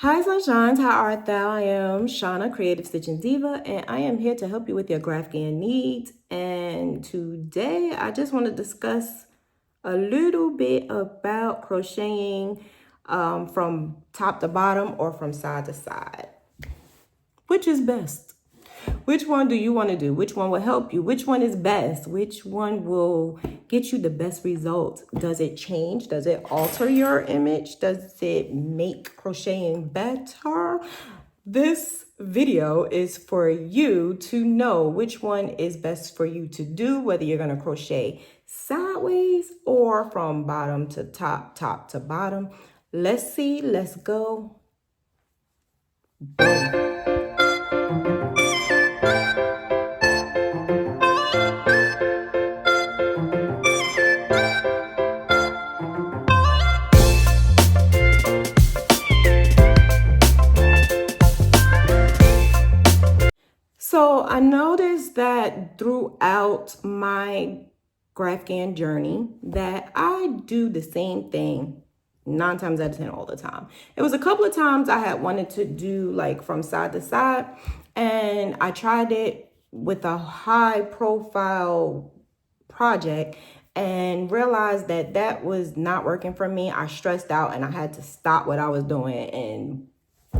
Hi Sunshines, how art thou? I am Shauna, Creative Stitching Diva, and I am here to help you with your Graphghan needs. And today I just want to discuss a little bit about crocheting from top to bottom or from side to side. Which is best? Which one do you want to do? Which one will help you? Which one is best? Which one will get you the best results? Does it change? Does it alter your image? Does it make crocheting better? This video is for you to know which one is best for you to do, whether you're going to crochet sideways or from bottom to top, top to bottom. Let's see. Let's go. Boom. So I noticed that throughout my Graphghan journey that I do the same thing 9 times out of 10 all the time. It was a couple of times I had wanted to do like from side to side, and I tried it with a high profile project and realized that that was not working for me. I stressed out and I had to stop what I was doing, and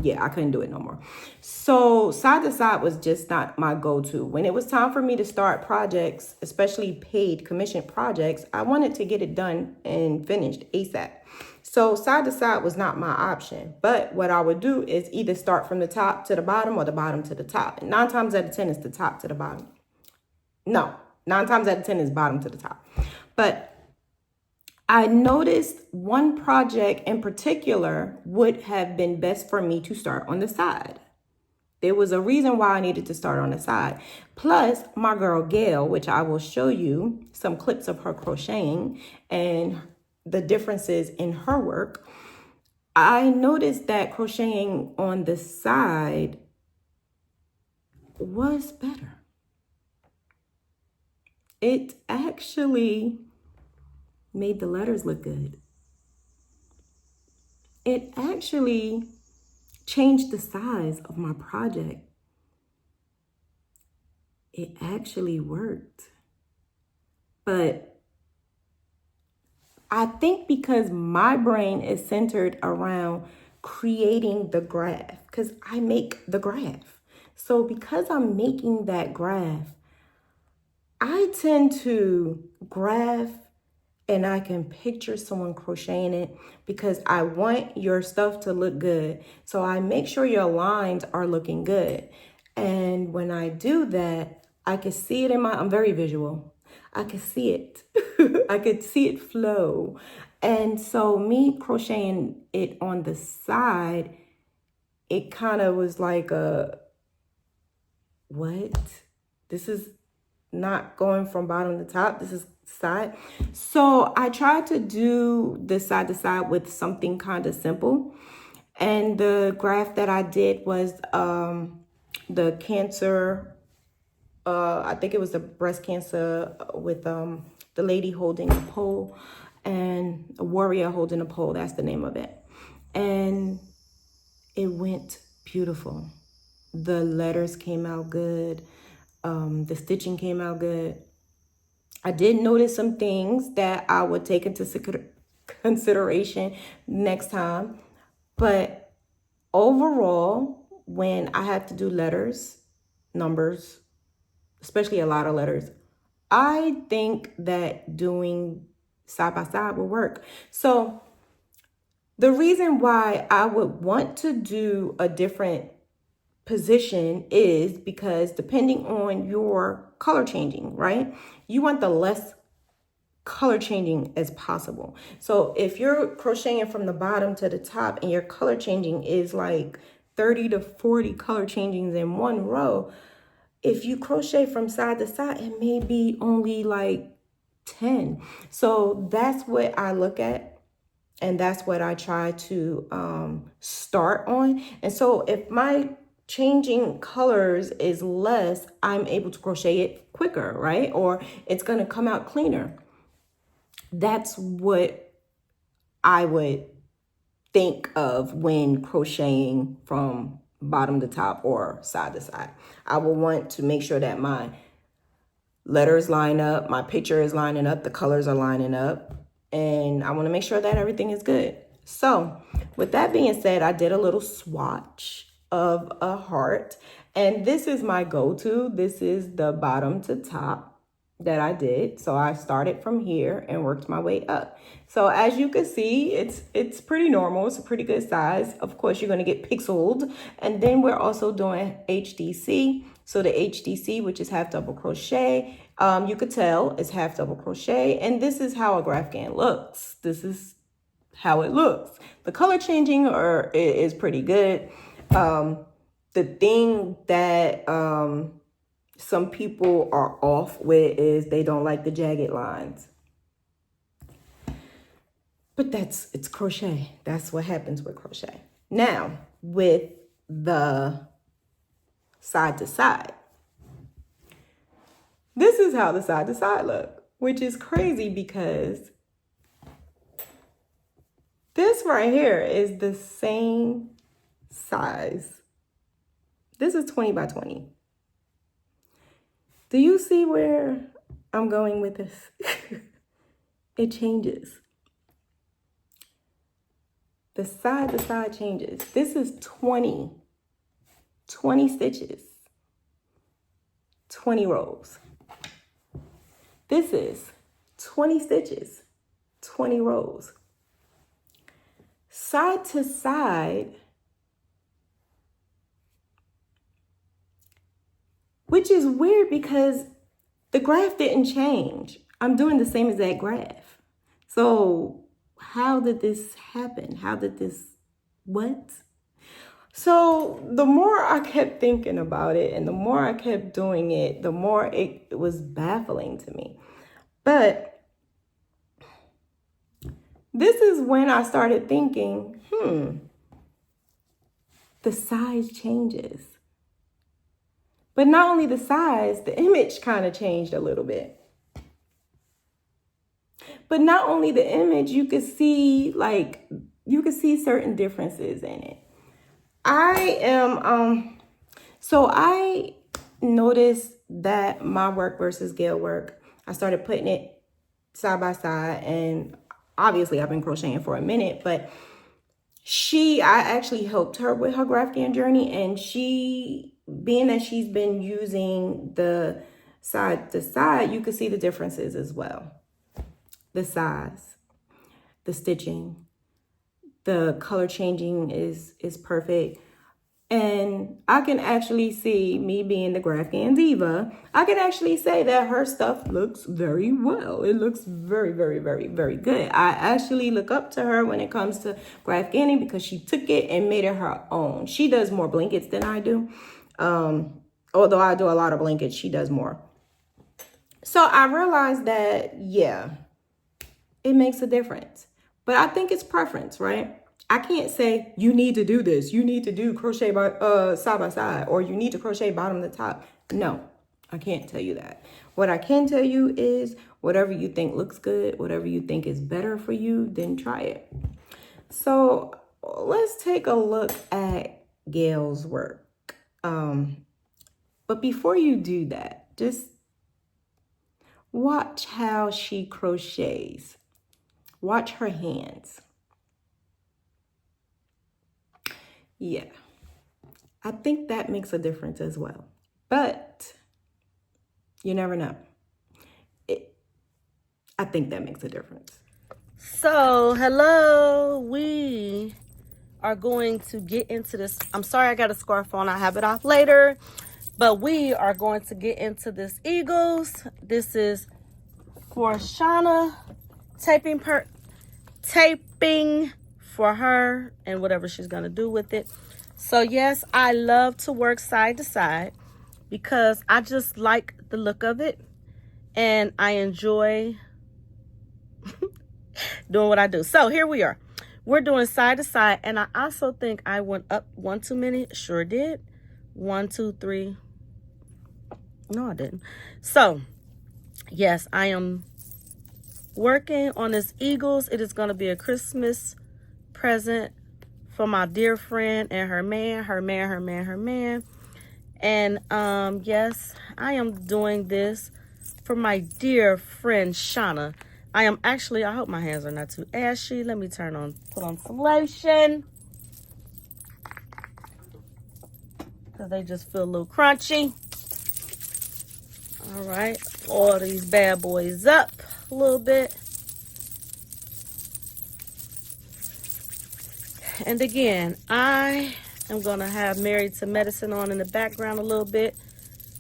yeah, I couldn't do it no more. So side to side was just not my go-to. When it was time for me to start projects, especially paid commission projects, I wanted to get it done and finished ASAP. So side to side was not my option. But what I would do is either start from the top to the bottom or the bottom to the top. And 9 times out of 10 is the top to the bottom. No, 9 times out of 10 is bottom to the top. But I noticed one project in particular would have been best for me to start on the side. There was a reason why I needed to start on the side. Plus, my girl Gail, which I will show you some clips of her crocheting and the differences in her work. I noticed that crocheting on the side was better. It actually made the letters look good. It actually changed the size of my project. It actually worked. But I think because my brain is centered around creating the graph, because I make the graph. So because I'm making that graph, I tend to graph and I can picture someone crocheting it because I want your stuff to look good. So I make sure your lines are looking good. And when I do that, I can see it I'm very visual. I can see it. I could see it flow. And so me crocheting it on the side, it kind of was like what? This is not going from bottom to top. This is side. So I tried to do the side to side with something kind of simple. And the graph that I did was the cancer, I think it was the breast cancer with the lady holding a pole and a warrior holding a pole. That's the name of it. And it went beautiful. The letters came out good. The stitching came out good. I did notice some things that I would take into consideration next time. But overall, when I had to do letters, numbers, especially a lot of letters, I think that doing side by side will work. So the reason why I would want to do a different position is because depending on your color changing, right? You want the less color changing as possible. So if you're crocheting from the bottom to the top and your color changing is like 30 to 40 color changings in one row, if you crochet from side to side, it may be only like 10. So that's what I look at. And that's what I try to start on. And so if my changing colors is less, I'm able to crochet it quicker, right? Or it's going to come out cleaner. That's what I would think of when crocheting from bottom to top or side to side. I will want to make sure that my letters line up, my picture is lining up, the colors are lining up, and I want to make sure that everything is good. So with that being said, I did a little swatch of a heart, and this is my go-to. This is the bottom to top that I did. So I started from here and worked my way up. So as you can see, it's pretty normal. It's a pretty good size. Of course, you're going to get pixeled. And then we're also doing HDC. So the HDC, which is half double crochet, you could tell it's half double crochet. And this is how a Graphghan looks. This is how it looks. The color changing is pretty good. The thing that some people are off with is they don't like the jagged lines. But it's crochet. That's what happens with crochet. Now, with the side to side, this is how the side to side look, which is crazy because this right here is the same size. This is 20 by 20. Do you see where I'm going with this? It changes. The side to side changes. This is 20 stitches, 20 rows. This is 20 stitches, 20 rows. Side to side, which is weird because the graph didn't change. I'm doing the same exact graph. So how did this happen? How did this, what? So the more I kept thinking about it and the more I kept doing it, the more it was baffling to me. But this is when I started thinking, the size changes. But not only the size, the image kind of changed a little bit. But not only the image, you could see certain differences in it. So I noticed that my work versus Gail work, I started putting it side by side, and obviously I've been crocheting for a minute, but I actually helped her with her Graphghan journey, and being that she's been using the side to side, you can see the differences as well. The size, the stitching, the color changing is perfect. And I can actually see, me being the Graphghan diva, I can actually say that her stuff looks very well. It looks very, very, very, very good. I actually look up to her when it comes to Graphghanning because she took it and made it her own. She does more blankets than I do. Although I do a lot of blankets, she does more. So I realized that, yeah, it makes a difference. But I think it's preference, right? I can't say you need to do this. You need to do crochet side by side, or you need to crochet bottom to top. No, I can't tell you that. What I can tell you is whatever you think looks good, whatever you think is better for you, then try it. So let's take a look at Gail's work. But before you do that, just watch how she crochets. Watch her hands. Yeah, I think that makes a difference as well. But you never know. I think that makes a difference. So, hello, we are going to get into this. I'm sorry I got a scarf on. I'll have it off later. But we are going to get into this Eagles. This is for Shauna, taping for her and whatever she's going to do with it. So, yes, I love to work side to side because I just like the look of it. And I enjoy doing what I do. So here we are. We're doing side to side. And I also think I went up one too many. Sure did. 1, 2, 3. No, I didn't. So, yes, I am working on this Eagles. It is going to be a Christmas present for my dear friend and her man. And yes, I am doing this for my dear friend Shauna. I hope my hands are not too ashy. Let me put on some lotion. Because they just feel a little crunchy. All right, oil these bad boys up a little bit. And again, I am going to have Married to Medicine on in the background a little bit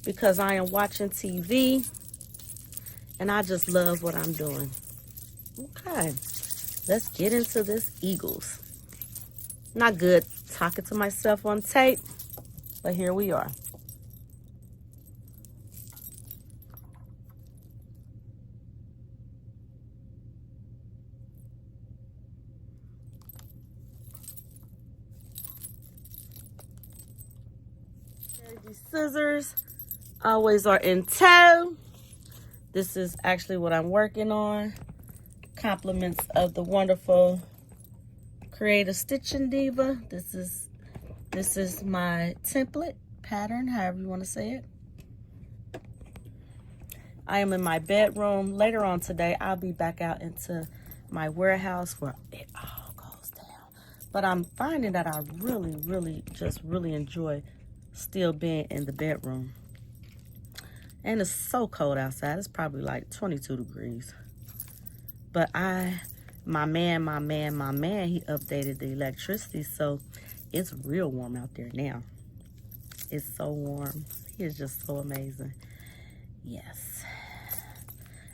because I am watching TV and I just love what I'm doing. Okay, let's get into this Eagles. Not good talking to myself on tape, but here we are. These scissors always are in tow. This is actually what I'm working on. Compliments of the wonderful Creative Stitching Diva. This is my template pattern, however you want to say it. I am in my bedroom. Later on today, I'll be back out into my warehouse where it all goes down. But I'm finding that I really enjoy still being in the bedroom. And it's so cold outside. It's probably like 22 degrees. But my man, he updated the electricity, so it's real warm out there now. It's so warm. He is just so amazing. Yes.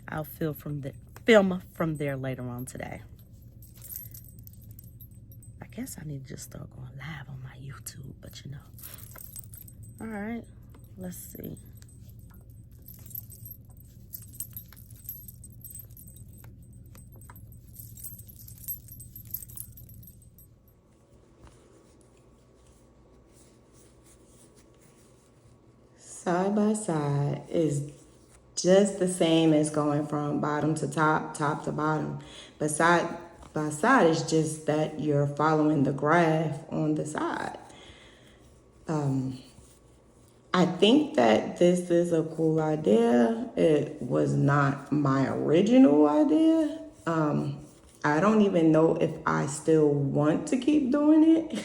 I'll film from there later on today. I guess I need to just start going live on my YouTube, but you know. All right, let's see. Side by side is just the same as going from bottom to top, top to bottom. But side by side is just that you're following the graph on the side. I think that this is a cool idea. It was not my original idea. I don't even know if I still want to keep doing it.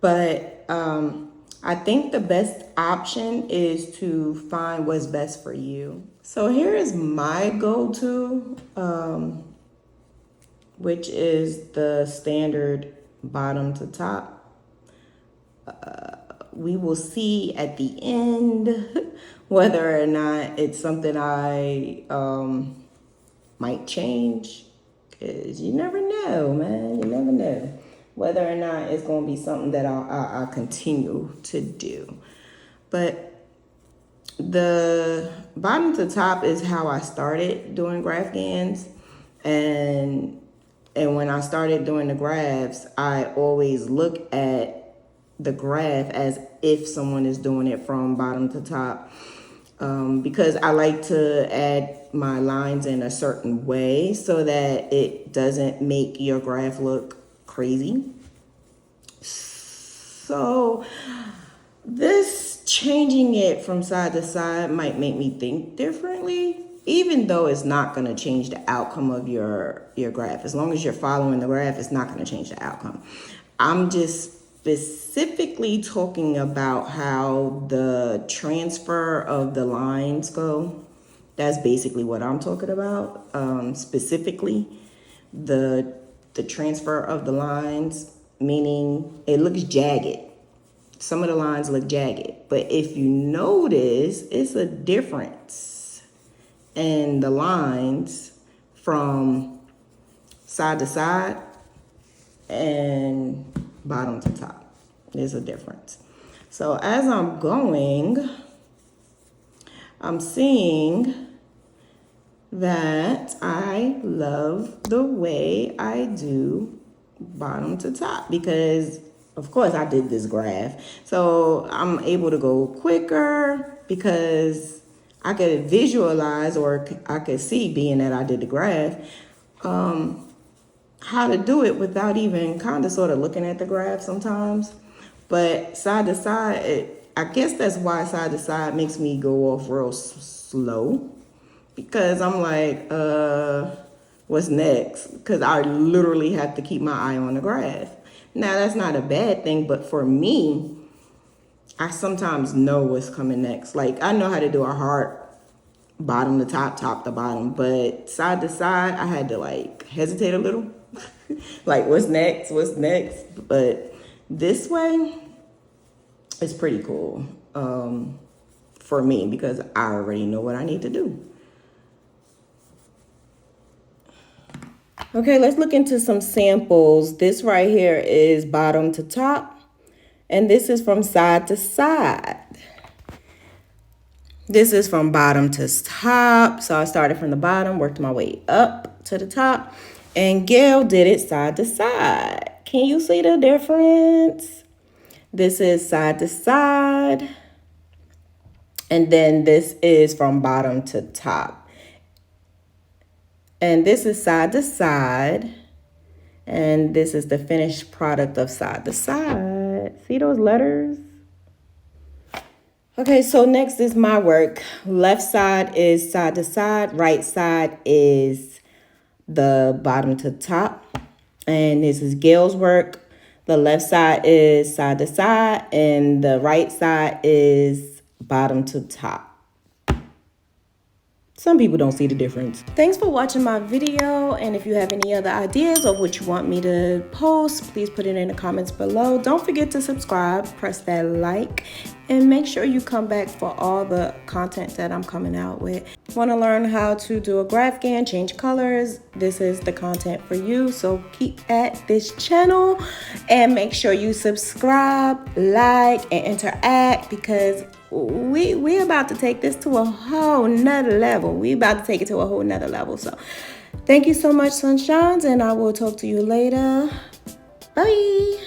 But I think the best option is to find what's best for you. So here is my go-to, which is the standard bottom to top. We will see at the end whether or not it's something I might change. Because you never know, man. You never know whether or not it's going to be something that I'll continue to do. But the bottom to top is how I started doing Graphghans. And when I started doing the graphs, I always look at the graph as if someone is doing it from bottom to top, because I like to add my lines in a certain way so that it doesn't make your graph look crazy. So this changing it from side to side might make me think differently, even though it's not going to change the outcome of your graph. As long as you're following the graph, it's not going to change the outcome. I'm just specifically talking about how the transfer of the lines go. That's basically what I'm talking about. Specifically, the transfer of the lines, meaning it looks jagged. Some of the lines look jagged, but if you notice, it's a difference in the lines from side to side and bottom to top. There's a difference. So as I'm going, I'm seeing that I love the way I do bottom to top because, of course, I did this graph. So I'm able to go quicker because I could visualize, or I could see, being that I did the graph, how to do it without even kind of sort of looking at the graph sometimes. But side to side, I guess that's why side to side makes me go off real slow, because I'm like, what's next? Because I literally have to keep my eye on the graph. Now, that's not a bad thing, but for me, I sometimes know what's coming next. Like, I know how to do a heart, bottom to top, top to bottom, but side to side, I had to like hesitate a little. Like, what's next? What's next? But this way, it's pretty cool for me, because I already know what I need to do. Okay, let's look into some samples. This right here is bottom to top, and this is from side to side. This is from bottom to top. So I started from the bottom, worked my way up to the top, and Gail did it side to side. Can you see the difference? This is side to side, and then this is from bottom to top. And this is side to side, and this is the finished product of side to side. See those letters? Okay, so next is my work. Left side is side to side, right side is the bottom to top. And this is Gail's work. The left side is side to side, and the right side is bottom to top. Some people don't see the difference. Thanks for watching my video, and if you have any other ideas of what you want me to post, please put it in the comments below. Don't forget to subscribe, press that like, and make sure you come back for all the content that I'm coming out with. Want to learn how to do a Graphghan, change colors? This is the content for you, so keep at this channel and make sure you subscribe, like, and interact, because we about to take this to a whole nother level. We about to take it to a whole nother level. So thank you so much, sunshines, and I will talk to you later. Bye.